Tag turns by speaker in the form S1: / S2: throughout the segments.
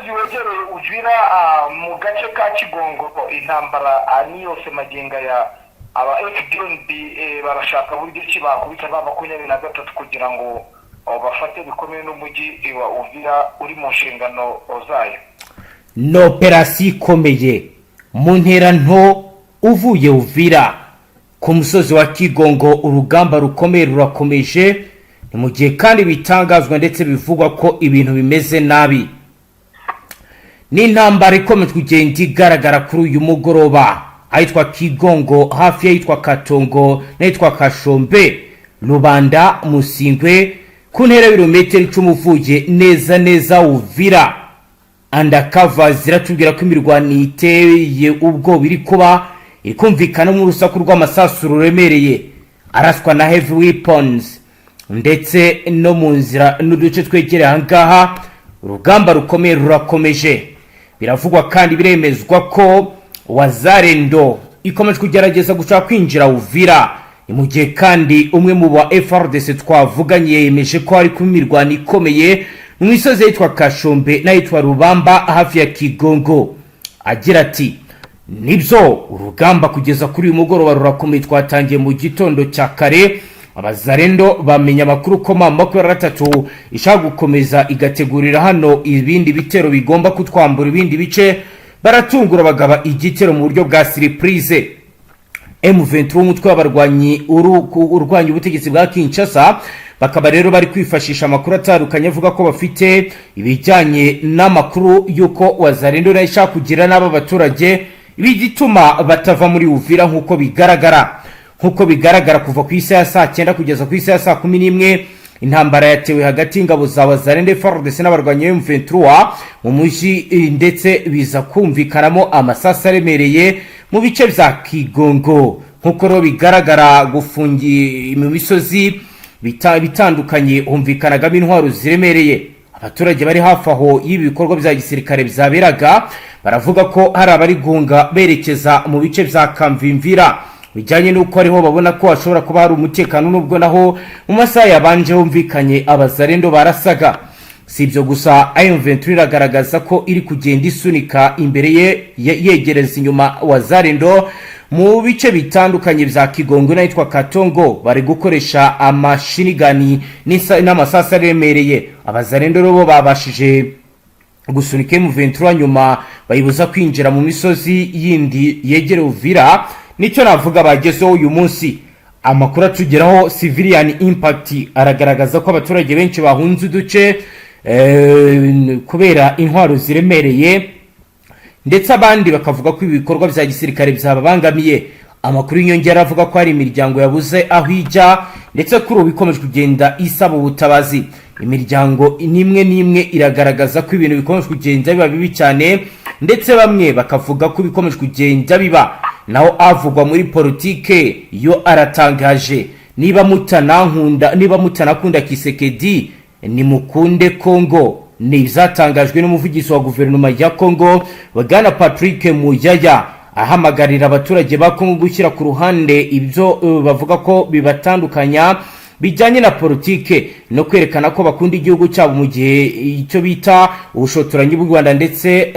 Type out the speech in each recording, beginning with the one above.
S1: musozi wegereye Uvira mu gace ka Kigongo intambara ni yose maginga ya aba FDNB barashaka buryo ki bakubita ba 23 kugira ngo bafate bikomeye n'umujyi wa Uvira uri mu nshingano zayo.
S2: No operasi ikomeye mu ntera nto uvuye Uvira ku musozi wa Kigongo. Urugamba rukomeye rurakomeje ni mu gihe kandi bitangazwa ndetse bivugwa ko ibintu bimeze nabi. Ni intambara ikomeje kugenda igaragara kuri uyu mugoroba ahitwa Kigongo, hafi y'ahitwa Katongo n'ahitwa Kashombe, Rubanda, Musingwe, ku ntera y'ibirometero 10 uvuye neza Uvira. Undercover ziratubwira ko imirwano iteye ubwo biri kuba ikumvikana mu rusaku rw'amasasu ruremereye araswa na heavy weapons, ndetse no mu nzira n'uduce twegereye ahangaha urugamba rukomeye rurakomeje. Biravugwa kandi biremezwa ko Wazalendo ikomeje kugerageza gushaka kwinjira Uvira. Ni mu gihe kandi umwe mu ba FRDC twavuganye yemeje ko ari ku mirwano ikomeye mu misozi yitwa Kashombe n'ayitwa Rubamba hafi ya Kigongo. Agira ati nibyo urugamba kugeza kuri uyu mugoroba rurakomeye. Twatangiye mu gitondo cya kare, Abazalendo bamenya amakuru ko M23 ishaka gukomeza igategurira hano ibindi bitero bigomba kutwambura ibindi bice. Baratungura bagaba igitero mu buryo bwa surprise. M23 umutwe w'abarwanyi urwanya ubutegetsi bwa Kinshasa bakaba rero bari kwifashisha amakuru atandukanye avuga ko bafite ibijyanye n'amakuru yuko Wazalendo nayishaka kugira n'aba baturage ibigituma batava muri Uvira nkuko bigaragara kuva ku isi ya saa 9 kugeza ku isi ya saa 11. Intambara yatewe hagati y'ingabo za Wazalendo FARDC n'abarwanyi M23 mu mujyi, ndetse biza kumvikanamo amasasa aremereye mu bice bya Kigongo. Nkuko ro bigaragara gufungi mu misozi bitandukanye humvikanagamo intwaro ziremereye. Abaturage bari hafi aho y'ibi bikorwa bya gisirikare byaberaga baravuga ko hari abari gunga berekeza mu bice bya Kamvimvira, bijyanye nuko ariho babona ko ashobora kuba hari umutekano, nubwo naho mu masaha yabanje humvikanye Abazalendo barasaga. Si ibyo gusa, M23 iragaragaza ko iri kugenda isunika imbere yegereza inyuma Wazalendo mu bice bitandukanye bya Kigongo n'ahitwa Katongo. Bari gukoresha amashinigani n'amasasa aremereye. Abazalendo bo babashije gusunika M23 nyuma bayibuza kwinjira mu misozi yindi yegereye Uvira. Nicyo navuga bagezeho uyu munsi. Amakuru atugeraho civilian impact aragaragaza ko abaturage benshi bahunze uduce kubera intwaro ziremereye, ndetse abandi bakavuga ko ibikorwa bya gisirikare byababangamiye. Amakuru y'inyongera avuga ko hari imiryango yabuze aho ijya, ndetse kuri ubu ikomeje kugenda isaba ubutabazi. Imiryango n'imwe iragaragaza ko ibintu bikomeje kugenda biba bibi cyane, ndetse bamwe bakavuga ko bikomeje kugenda biba. Naho avugwa muri politike yo aratangaje, niba mutanakunda Kisekedi ni mukunde Kongo. Ni zatangajwe n'umuvugizi wa guverinoma ya Kongo Bwana Patrick Muyaya, ahamagarira abaturage ba Kongo gushyira ku ruhande ibyo bavuga ko bibatandukanya bijyanye na politike no kwerekana ko bakunda igihugu cyabo mu gihe icyo bita ubushotoranyi bw'u Rwanda, ndetse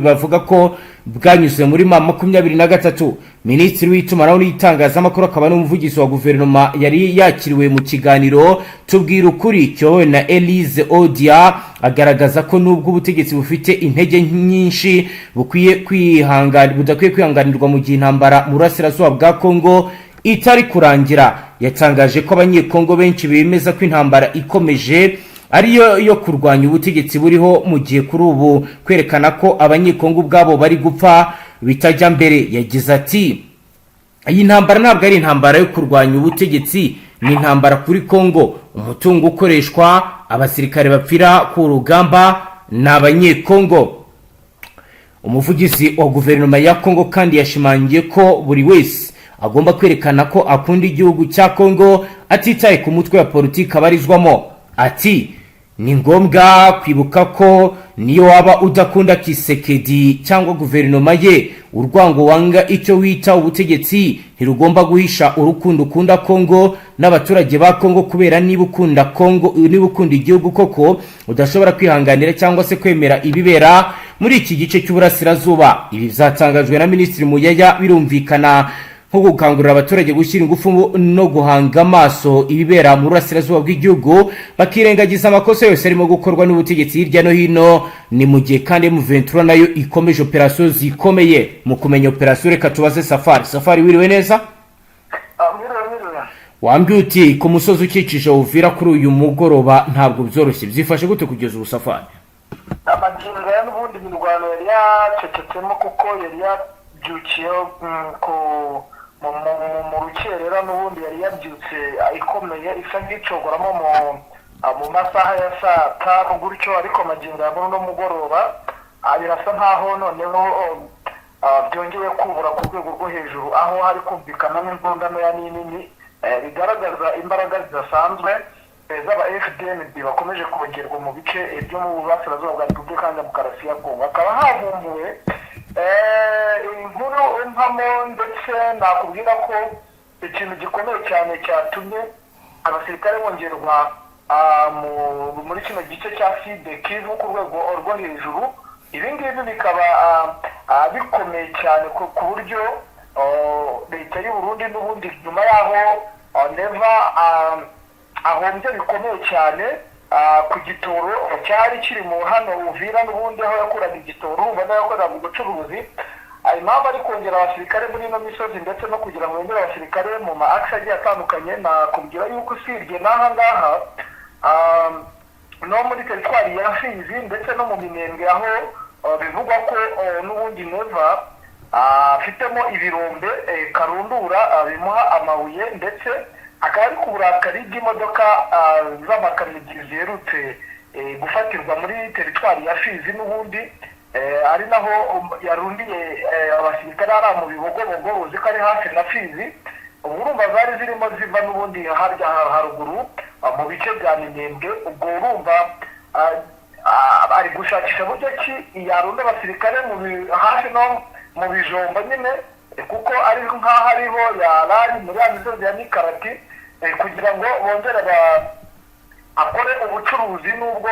S2: bavuga ko bwanyuze muri M23. Minisitiri w'itumanaho n'itangazamakuru akaba n'umuvugizi wa guverinoma yari yakiriwe mu kiganiro Tubwira Ukuri cyo na Elise Odia, agaragaza ko nubwo ubutegetsi bufite intege nyinshi budakwiye kwihanganirwa mu gihe intambara mu burasirazuba bwa Kongo itari kurangira. Yatangaje ko abanyekongo benshi bemeza ko intambara ikomeje ariyo yo kurwanya ubutegetsi buriho, mu gihe kuri ubu kwerekana ko abanyekongo ubwabo bari gupfa bitajya mbere. Yagize ati iyi ntambara ntabwo ari intambara yo kurwanya ubutegetsi, ni intambara kuri Kongo. Umutungo ukoreshwa, abasirikare bapfira ku rugamba n'abanyekongo. Umuvugizi wa guverinoma ya Kongo kandi yashimangiye ko buri wese agomba kwerekana ko akunda igihugu cya Kongo atitaye ku mutwe wa politiki abarizwamo. Ati ni ngombwa kwibuka ko niyo waba udakunda Kisekedi cyangwa guverinoma ye, urwango wanga icyo wita ubutegetsi ntirugomba guhisha urukundo ukunda Kongo n'abaturage ba Kongo, kubera niba ukunda Kongo, niba ukunda igihugu koko udashobora kwihanganira cyangwa se kwemera ibibera muri iki gice cy'uburasirazuba. Ibi byatangajwe na Minisitiri Muyaya, birumvikana nko gukangurira abaturage gushyira ingufu no guhanga amaso ibibera mu burasirazuba bw'igihugu, bakirengagiza amakosa yose arimo gukorwa n'ubutegetsi hirya no hino. Ni mu gihe kandi M23 nayo ikomeje operasiyo zikomeye. Mu kumenya operasiyo reka tubaze Safari, wiriwe neza? Wambwiye uti ku musozi ukikije Uvira kuri uyu mugoroba ntabwo byoroshye, byifashe gute kugeza ubu Safari?
S1: Amagingo ya n'ubundi mirwano yari yacecetsemo kuko yari yabyukiye mu rukerera, n'ubundi yari yabyutse ikomeye isa nk'icogoramo mu masaha ya saa tanu gutyo, ariko amagingo ya no mugoroba birasa nkaho noneho byongeye kubura ku rwego rwo hejuru, aho hari kumvikana n'imbundano ya nini bigaragaza imbaraga zidasanzwe z'aba FDNB bakomeje kongerwa mu bice byo mu burasirazuba bwa Repubulika ya Demokarasi ya Kongo. Hakaba havumbuwe inkuru impamo, ndetse nakubwira ko ikintu gikomeye cyane cyatumye abasirikare bongerwa muri kino gice cya Sud Kivu ku rwego rwo hejuru. Ibi ngibi bikaba bikomeye cyane ku buryo leta y'u Burundi n'ubundi nyuma yaho neva ahombye bikomeye cyane ku gitoro cyari kiri mu hano Uvira, n'ubundi aho yakuraga igitoro ubona yakoraga ubucuruzi. Impamvu ari kongera abasirikare muri ino misozi ndetse no kugira ngo yongere abasirikare mu ma-axe agiye atandukanye, nakubwira yuko usibye n'aha ngaha no muri teritwari ya Fizi ndetse no mu Minembwe, aho bivugwa ko n'ubundi neva afitemo ibirombe karundura bimuha amabuye, ndetse akaba ari ku burakari bw'imodoka z'amakamyo ziherutse gufatirwa muri teritwari ya Fizi, n'ubundi ari naho yarundiye abasirikare ari mu bibogobogo uzi ko ari hafi na Fizi. Urumva zari zirimo ziva n'ubundi harya haruguru mu bice bya Minembwe. Ubwo urumva ari gushakisha buryo ki yarunda abasirikare hafi no mu bijombo nyine, kuko ari nk'aho ariho yarari muri ya misozi ya Nikarati, kugira ngo bongere akore ubucuruzi n'ubwo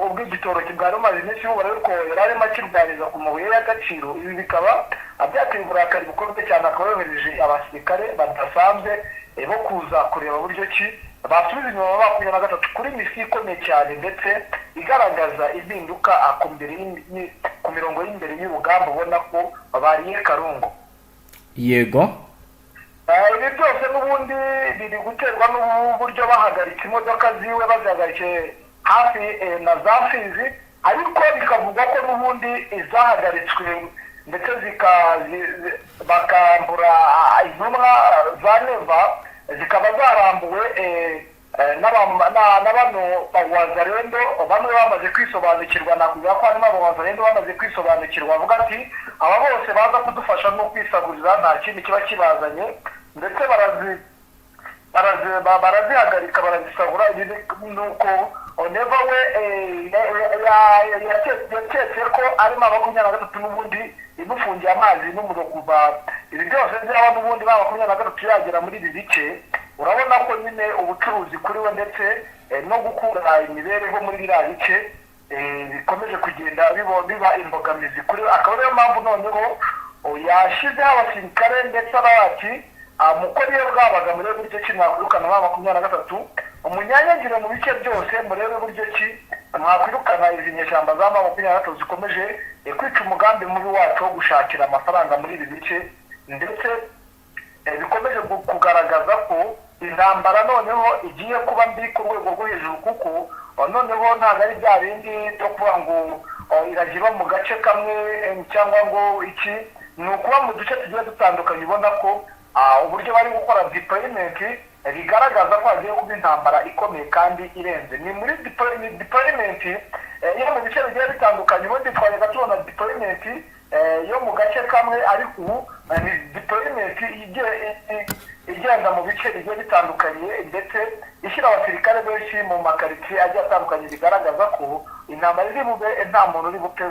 S1: ubw'igitoro kibwari umaze iminsi yubura, ariko yari arimo akirwariza ku mabuye y'agaciro. Ibi bikaba byateye uburakari bukomeye cyane, akaba yohereje abasirikare badasanzwe bo kuza kureba buryo ki basubiza inyuma makumyabiri na gatatu kuri misiyo ikomeye cyane, ndetse igaragaza impinduka ku mirongo y'imbere y'urugamba, ubona ko bariye karungu.
S2: Yego,
S1: ibi byose n'ubundi biri guterwa n'uburyo bahagaritse imodoka ziwe, bazihagaritse hafi na za Fizi, ariko bikavugwa ko n'ubundi izahagaritswe ndetse bakambura intumwa za neva, zikaba zarambuwe n'abano bawazarendo bamwe bamaze kwisobanukirwa. Nakubwira ko harimo abawazarendo bamaze kwisobanukirwa, bavuga ati aba bose baza kudufasha no kwisagurira, nta kindi kiba kibazanye, ndetse barazihagarika barazisagura. Nuko neva we yaketse ko arimo 23 n'ubundi imufungiye amazi n'umuriro kuva ibi byose byaba n'ubundi 23 yagera muri ibi bice. Urabona ko nyine ubucuruzi kuri we ndetse no gukura imibereho muri biriya bice bikomeje kugenda biba imbogamizi kuri we. Akaba ariyo mpamvu noneho yashyizeho abasirikare ndetse abati mukora iyo bwabaga muri buryo ki mwakwirukana 23 umunyanyagire mu bice byose, murebe buryo ki mwakwirukana izi nyeshyamba za 23 zikomeje kwica umugambi mubi wacu wo gushakira amafaranga muri ibi bice, ndetse bikomeje kugaragaza ko intambara noneho igiye kuba mbi ku rwego rwo hejuru, kuko noneho ntabwo ari bya bindi byo kuvuga ngo iragira mu gace kamwe cyangwa ngo iki, ni ukuba mu duce tugiye dutandukanye. Ubona ko uburyo bari gukora deployment bigaragaza ko hagiye kuba intambara ikomeye kandi irenze. Ni muri deployment yo mu bice bigiye bitandukanye, ubundi twajyaga tubona deployment yo mu gace kamwe, ariko ubu ni deployment igenda mu bice bigiye bitandukanye, ndetse ishyira abasirikare benshi mu makaritsiye agiye atandukanye, bigaragaza ko intambara iri bube nta muntu uri bupfe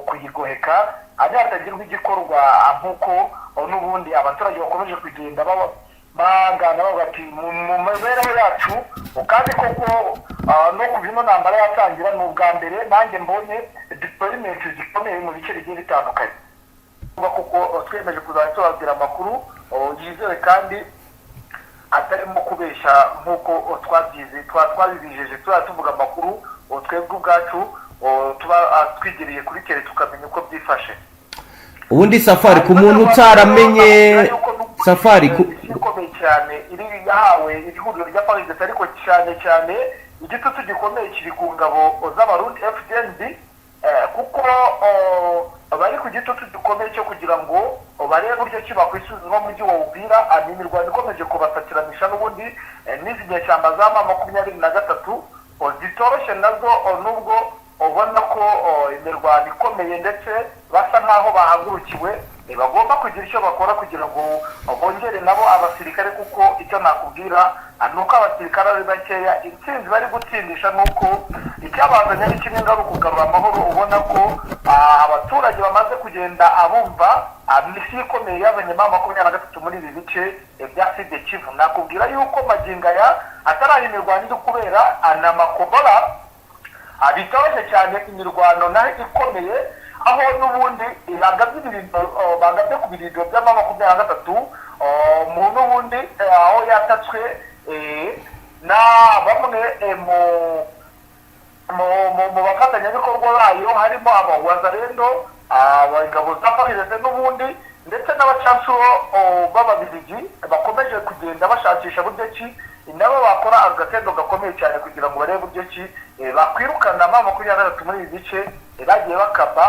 S1: kuyigoheka, ari nihatagirwa igikorwa nk'uko n'ubundi abaturage bakomeje kugenda bagana bavuga ati mu mibereho yacu kandi koko no kuva ino ntambara yatangira ni ubwa mbere nanjye mbonye deployment zikomeye mu bice bigiye bitandukanye kuko twemeje kuzajya tubabwira amakuru yizewe kandi atarimo kubeshya nk'uko twabibijeje tuvuga amakuru twebwe ubwacu tuba twigereye kuri tere tukamenya uko byifashe.
S2: ubundi Safari ku muntu utaramenye Safari
S1: ikomeye cyane iri yahawe ihuriro rya Paris ariko cyane igitutu gikomeye kiri ku ngabo z'abarundi FDNB kuko bari ku gitutu gikomeye cyo kugira ngo barebe uburyo ki bakwisuzuma mu mujyi wa Uvira imirwano ikomeje kubasatiranisha n'ubundi n'izi nyeshyamba za M23 zitoroshye nazo nubwo ubona ko imirwano ikomeye ndetse basa nkaho bahagurukiwe bagomba kugira icyo bakora kugira ngo bongere nabo abasirikare kuko icyo nakubwira nuko abasirikare ari bakeya intsinzi bari gutsindisha nuko icyabazanye ari kimwe ari ukugarura amahoro ubona ko abaturage bamaze kugenda abumva misi ikomeye yazanye M23 muri ibi bice bya Sud Kivu. Nakubwira yuko magingo aya ataraha imirwano iri kubera anamakobora bitoroshye cyane imirwano nayo ikomeye aho n'ubundi bagabye ku birindiro bya M23 mu n'ubundi aho yatatswe na bamwe mu bafatanyabikorwa bayo harimo abawazarendo abagabo za Paris n'ubundi ndetse n'abacancuro b'ababiligi bakomeje kugenda bashakisha buryo ki nabo bakora agatendo gakomeye cyane kugira ngo barebe buryo ki bakwirukana M23 muri ibi bice bagiye bakaba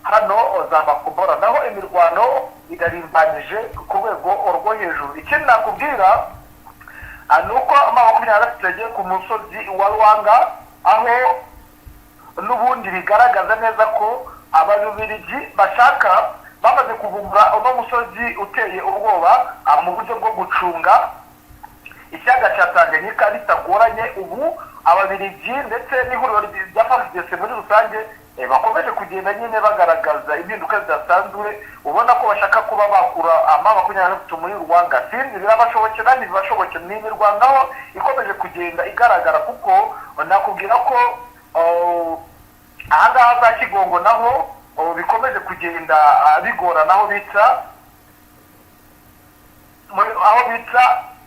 S1: hano za Makobora naho imirwano idarimbanyije ku rwego rwo hejuru. Ikindi nakubwira nuko M23 yagiye ku musozi wa Rwanga aho n'ubundi bigaragaza neza ko ababiligi bashaka bamaze kuvumbura uno musozi uteye ubwoba mu buryo bwo gucunga ikiyaga cya Tanganyika bitagoranye. Ubu ababiligi ndetse n'ihuriro rya FARDC muri rusange bakomeje kugenda nyine bagaragaza impinduka zidasanzwe ubona ko bashaka kuba bakura M23 muri Rwanda. Sinzi birabashobokera ntibibashobokera ni imirwanaho ikomeje kugenda igaragara kuko nakubwira ko ahangaha za Kigongo naho bikomeje kugenda bigorana aho bita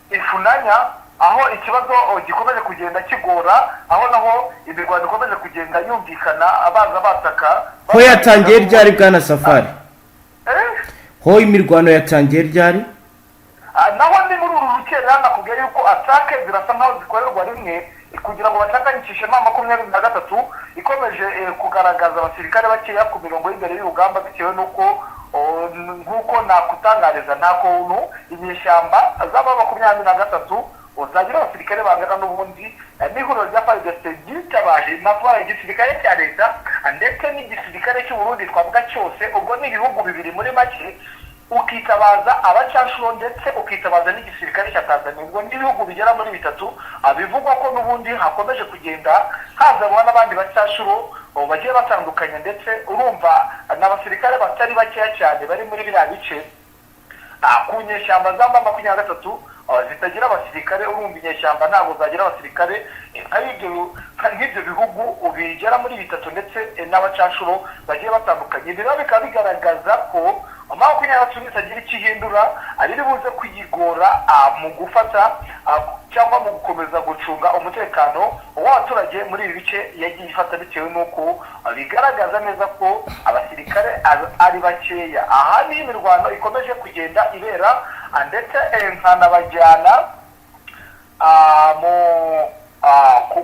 S1: Ifunanya aho ikibazo gikomeje kugenda kigora aho naho imirwano ikomeje kugenda yumvikana abaza bataka
S2: ho yatangiye ryari bwana Safari ho imirwano yatangiye ryari
S1: naho ni muri uru rukera nakubwiye yuko atake zirasa nkaho zikorerwa rimwe kugira ngo bacakanyikishe M23 ikomeje kugaragaza abasirikare bakeya ku mirongo y'imbere y'urugamba bitewe nuko nk'uko nakutangariza nta kuntu inyeshyamba z'aba M23 uzagira abasirikare bangana n'ubundi n'ihuriro rya FARDC ryitabaje natwaye igisirikare cya leta ndetse n'igisirikare cy'u Burundi twavuga cyose ubwo ni ibihugu bibiri muri make ukitabaza abacanshuro ndetse ukitabaza n'igisirikare cya Tanzania ubwo n'ibihugu bigera muri bitatu bivugwa ko n'ubundi hakomeje kugenda hazanwa n'abandi bacanshuro bagiye batandukanye ndetse urumva n'abasirikare batari bakeya cyane bari muri biriya bice ku nyeshyamba za M23 zitagira abasirikare. Urumva inyeshyamba ntabwo zagira abasirikare nk'ibyo bihugu bigera muri bitatu ndetse n'abacanshuro bagiye batandukanye. Rero bikaba bigaragaza ko M23 itagira ikihindura ari buze kuyigora mu gufata cyangwa mu gukomeza gucunga umutekano w'abaturage muri ibi bice yagiye ifata bitewe n'uko bigaragaza neza ko abasirikare ari bakeya. Aha ni imirwano ikomeje kugenda ibera ndetse nkanabajyana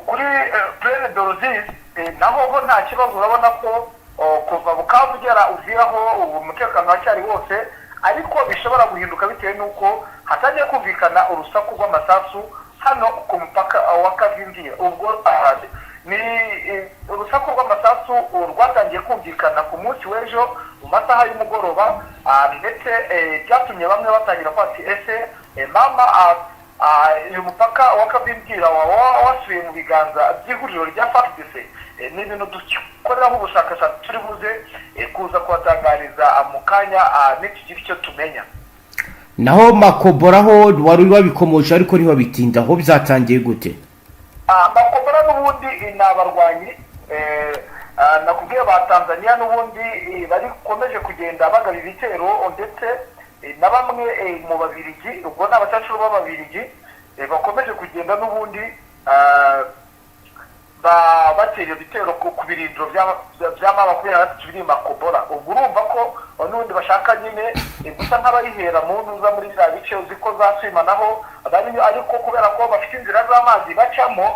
S1: kuri Plaine de Ruzizi naho nta kibazo urabona ko kuva Bukavu ugera Uviraho umutekano wacyari wose ariko bishobora guhinduka bitewe n'uko hatangiye kumvikana urusaku rw'amasasu hano ku mupaka wa Kavimvira. Ubwo ni urusaku rw'amasasu rwatangiye kumvikana ku munsi w'ejo mu masaha y'umugoroba ndetse byatumye bamwe batangira kwati ese uyu mupaka wa Kavimvira wasubiye mu biganza by'ihuriro rya FARDC ni ibintu dukoreraho ubushakashatsi turi buze kuza kubatangariza mu kanya nitugira icyo tumenya.
S2: naho Makobora ho wari wabikomoje ariko niho bitinda aho byatangiye gute?
S1: Makobora n'ubundi ni abarwanyi nakubwiye ba Tanzania n'ubundi bari komeje kugenda bagaba ibitero ndetse na bamwe mu Babirigi, ubwo ni abacacuru b'Ababirigi bakomeje kugenda n'ubundi batera ibitero ku birindiro by'amabakwiriya biri Makobora. ubwo urumva ko n'ubundi bashaka nyine gusa nk'abarihera mu ntuza muri za bice uzi ko zaswimanaho ariko kubera ko bafite inzira z'amazi bacamo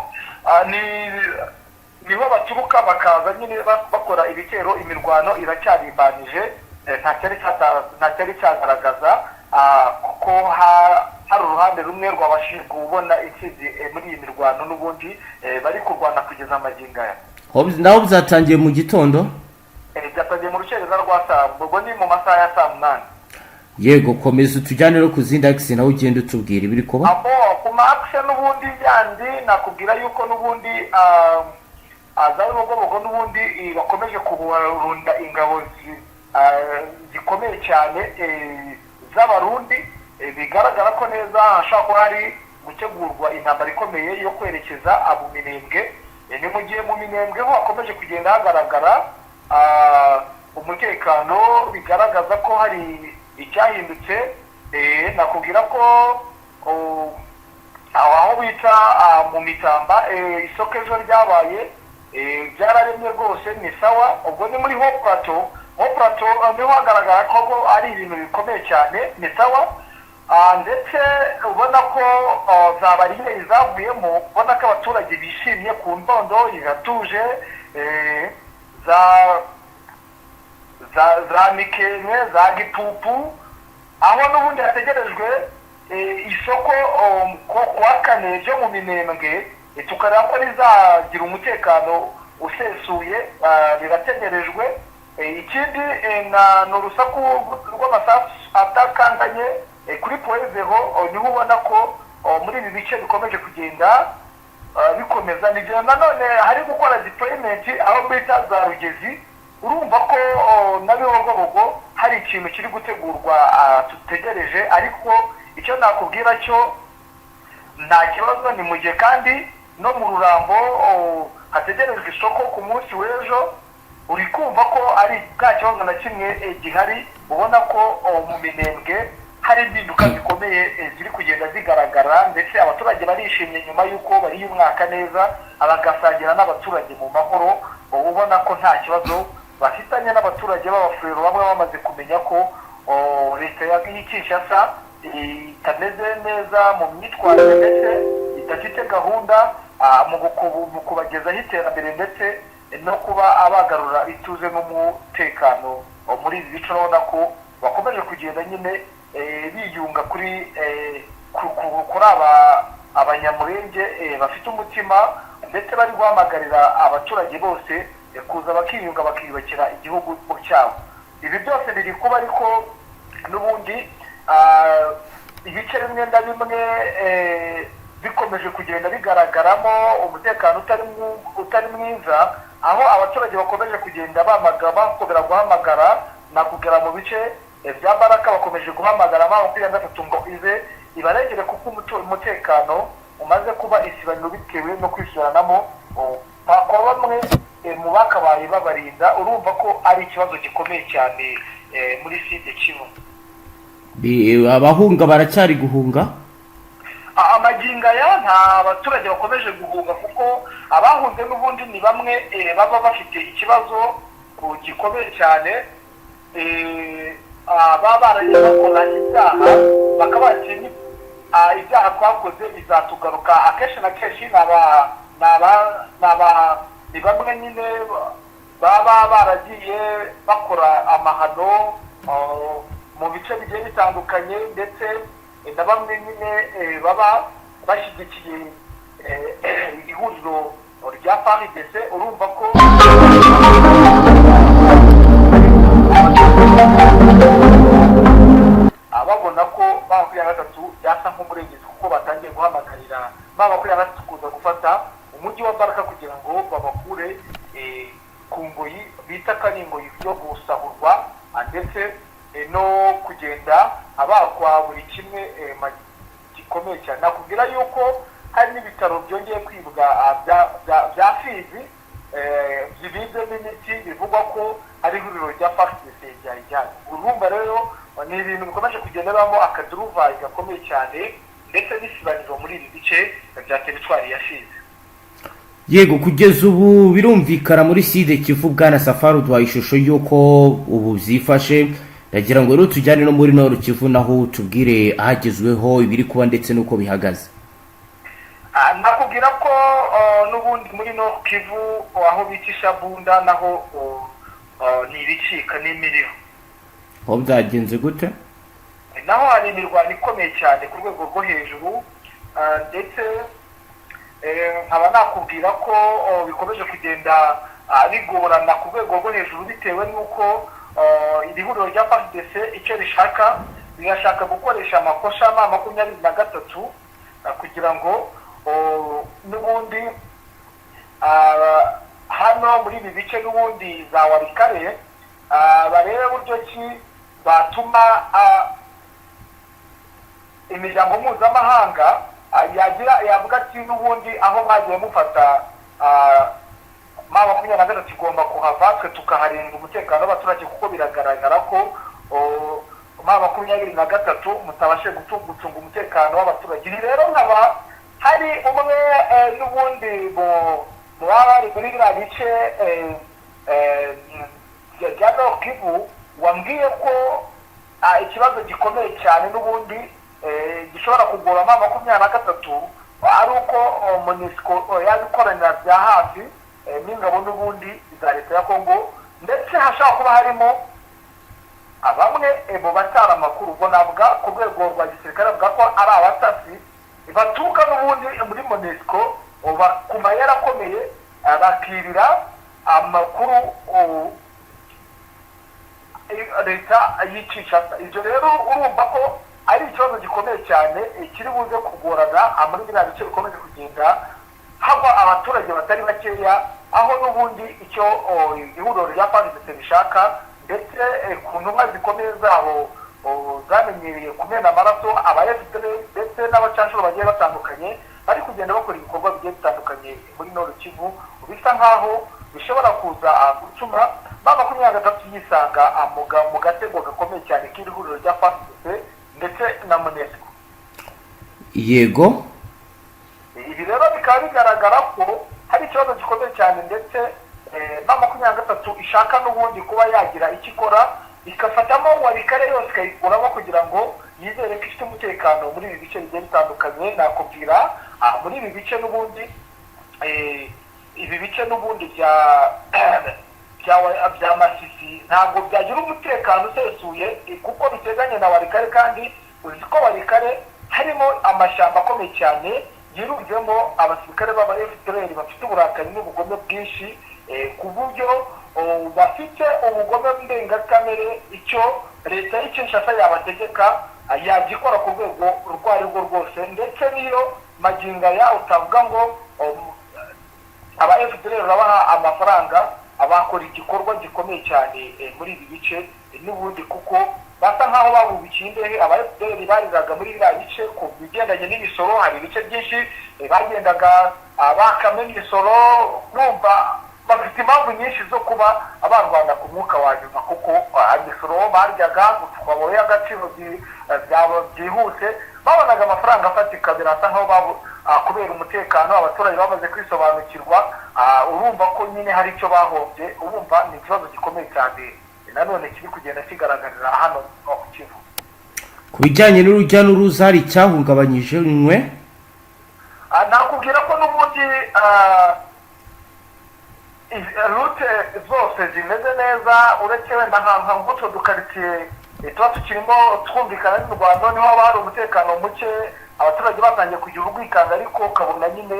S1: niho baturuka bakaza nyine bakora ibitero. Imirwano iracyarimbanyije, nta cyari cyagaragaza ko hari uruhande rumwe rwabashije kubona intsinzi muri iyi mirwano n'ubundi bari kurwana kugeza amagingo aya.
S2: naho byatangiye mu gitondo?
S1: Byatangiye mu rukereza rwa saa, ubwo ni mu masaha ya saa 8.
S2: yego komeza utujyane no ku zindi akisi nawe ugenda utubwira ibiri kuba.
S1: Ku ma akisi n'ubundi yandi nakubwira yuko n'ubundi Zabibogobogo n'ubundi bakomeje kuburunda ingabo zikomeye cyane z'Abarundi. Bigaragara ko neza hashobora kuba hari gutegurwa intambara ikomeye yo kwerekeza mu Minembwe. Ni mu gihe mu Minembwe ho hakomeje kugenda hagaragara umutekano, bigaragaza ko hari icyahindutse. Nakubwira ko aho bita mu Mitamba isoko ejo ryabaye byararemye rwose, ni sawa. ubwo ni muri Haut Plateau niho hagaragara ko ari ibintu bikomeye cyane, ni sawa. ndetse ubona ko za bariyeri zavuyemo, ubona ko abaturage bishimye ku ndondo iratuje, za Mikenke, za Gipupu, aho n'ubundi hategerejwe isoko kuwa kane ryo mu Minembwe, tukareba ko rizagira umutekano usesuye, rirategerejwe. Ikindi ni urusaku rw'amasasu atakanganye kuri Poezeho, niho ubona ko muri ibi bice bikomeje kugenda bikomeza. Ni byo nanone hari gukora deployment aho bita za Rugezi. urumva ko na Bibogobogo hari ikintu kiri gutegurwa tutegereje, ariko icyo nakubwira cyo nta kibazo. ni mu gihe kandi no mu Rurambo hategerejwe isoko ku munsi w'ejo. uri kumva ko ari bwa kibazo na kimwe gihari. ubona ko mu Minembwe hari impinduka zikomeye ziri kugenda zigaragara, ndetse abaturage barishimye nyuma y'uko bariye umwaka neza, bagasangira n'abaturage mu mahoro. ubona ko nta kibazo bafitanye n'abaturage b'Abafurero, bamwe bamaze kumenya ko leta ya Kinshasa itameze neza mu myitwarire ndetse idafite gahunda mu kubagezaho iterambere ndetse no kuba abagarura ituze n'umutekano muri ibi bice. urabona ko bakomeje kugenda nyine biyunga kuri abanyamurenge bafite umutima, ndetse bari guhamagarira abaturage bose kuza bakiyunga bakiyubakira igihugu cyabo. ibi byose biri kuba ariko n'ubundi ibice bimwe na bimwe bikomeje kugenda bigaragaramo umutekano utari mwiza, aho abaturage bakomeje kugenda bakobera guhamagara. nakugera mu bice bya Baraka bakomeje guhamagara M23 ngo ize ibarengere, kuko umutekano umaze kuba isibaniro bitewe no kwisuranamo kwa bamwe mu bakabaye babarinda. urumva ko ari ikibazo gikomeye cyane muri Sud Kivu.
S2: abahunga baracyari guhunga?
S1: amagingo aya nta baturage bakomeje guhunga, kuko abahunze n'ubundi ni bamwe baba bafite ikibazo gikomeye cyane. baba baragiye bakora ibyaha, bakaba bati ibyaha twakoze bizatugaruka. akenshi na kenshi ni bamwe nyine baba baragiye bakora amahano mu bice bigiye bitandukanye, ndetse na bamwe nyine baba bashyigikiye ihuriro rya FARDC. urumva ko babona ko M23 yasa nk'umurengezi, kuko batangiye guhamagarira M23 kuza gufata umujyi wa Baraka kugira ngo babakure ndetse no kugenda abakwa buri kimwe gikomeye cyane. Nakubwira yuko hari n'ibitaro byongeye kwibwa bya Fizi bibizemo imiti bivugwa ko ari ihuriro rya FARDC ryayijyanye. Urumva rero ni ibintu bikomeje kugenderamo akaduruvayi gakomeye cyane ndetse n'isibaniro muri ibi bice bya teritwari ya Fizi.
S2: Yego, kugeza ubu birumvikana muri Sud Kivu. Bwana Safari uduha ishusho y'uko ubu byifashe, ndagira ngo rero tujyane no muri Nord Kivu naho tubwire ahagezweho ibiri kuba ndetse n'uko bihagaze.
S1: Nakubwira ko n'ubundi muri Nord Kivu aho bicisha Bunda naho ni ibicika n'imiriro.
S2: Aho byagenze gute?
S1: Naho hari imirwano ikomeye cyane ku rwego rwo hejuru, ndetse nkaba nakubwira ko bikomeje kugenda bigorana ku rwego rwo hejuru bitewe n'uko iri huriro rya FARDC icyo rigashaka gukoresha amakosha M23 kugira ngo n'ubundi hano muri ibi bice n'ubundi za Warikare barebe buryo ki batuma imiryango mpuzamahanga yavuga ati n'ubundi aho bagiye mufata M23 igomba kuhava, twe tukaharinda umutekano w'abaturage, kuko biragaragara ko M23 mutabashe gucunga umutekano w'abaturage. Rero nkaba hari umwe n'ubundi mu bari muri biriya bice bya Nord Kivu wambwiye ko ikibazo gikomeye cyane n'ubundi gishobora kugora M23 ari uko MONUSCO yabikorana bya hafi n'ingabo n'ubundi za leta ya Kongo, ndetse hashobora kuba harimo bamwe mu batara amakuru ubwo navuga ku rwego rwa gisirikare bavuga ko ari abatasi baturuka n'ubundi muri MONUSCO ku mayeri akomeye bakirira amakuru leta yicisha. Ibyo rero urumva ko ari ikibazo gikomeye cyane kiri buze kugorana muri biriya bice bikomeje kugenda hagwa abaturage batari bakeya, aho n'ubundi icyo ihuriro rya FARDC bishaka, ndetse ku ntumwa zikomeye zabo zamenyereye kumena amaraso FDL ndetse n'abacanshuro bagiye batandukanye bari kugenda bakora ibikorwa bigiye bitandukanye muri Nord Kivu, bisa nkaho bishobora kuza gutuma M23 yisanga mu gatego gakomeye cyane k'ihuriro rya FARDC ndetse na MONUSCO.
S2: Yego,
S1: ibi rero bikaba bigaragara ko hari ikibazo gikomeye cyane, ndetse M23 ishaka n'ubundi kuba yagira icyo ikora ikafatamo Warikare yose ikayikuramo kugira ngo yizere ko ifite umutekano muri ibi bice bigiye bitandukanye. Nakubwira muri ibi bice n'ubundi ibi bice n'ubundi bya Masisi ntabwo byagira umutekano usesuye kuko biteganye na Warikare, kandi uzi ko Warikare harimo amashyamba akomeye cyane yirunzemo abasirikare b'aba FDL bafite uburakari n'ubugome bwinshi, ku buryo bafite ubugome ndengakamere. Icyo leta y'Kinshasa yabategeka yagikora ku rwego urwo ari rwo rwose, ndetse n'iyo magingo ya utavuga ngo aba FDL babaha amafaranga abakora igikorwa gikomeye cyane muri ibi bice n'ubundi, kuko basa nkaho babubikiye imbehe. Aba FDL bariraga muri biriya bice ku bigendanye n'imisoro. Hari ibice byinshi bagendaga bakamenya imisoro, numva bafite impamvu nyinshi zo kuba barwana ku mwuka wa nyuma, kuko imisoro baryaga gupfuka amabuye y'agaciro byihuse, babonaga amafaranga afatika. Birasa nkaho kubera umutekano abaturage bamaze kwisobanukirwa, urumva ko nyine hari icyo bahombye. Urumva ni ikibazo gikomeye cyane nanone kiri kugenda kigaragarira hano ku Kivu.
S2: ku bijyanye n'urujya n'uruza hari icyahungabanyije nywe?
S1: Nakubwira ko n'ubundi rute zose zimeze neza, uretse wenda nka nk'utwo dukaritsiye tuba tukirimo twumvikana n'imirwano, niho haba hari umutekano muke, abaturage batangiye kugira urwikanga, ariko ukabona nyine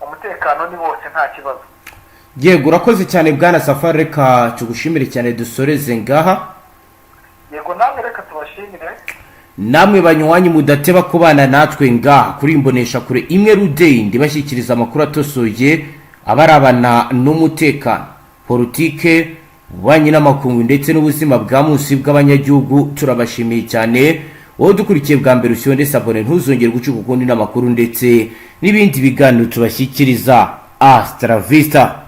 S1: umutekano ni wose nta kibazo.
S2: Yego, urakoze cyane Bwana Safari, reka tugushimire cyane dusoreze ngaha.
S1: Yego, namwe reka tubashimire.
S2: Namwe banywanyi mudateba kubana natwe ngaha kuri imbonesha kure imwe Rudeyi, ndibashyikiriza amakuru atosoye abarabana n'umutekano, politike, ububanyi n'amakungu ndetse n'ubuzima bwa munsi bw'abanyagihugu. Turabashimiye cyane wowe dukurikiye bwa mbere ushyonde sabone ntuzongere gucuka ukundi n'amakuru ndetse n'ibindi biganiro tubashyikiriza. Hasta la vista.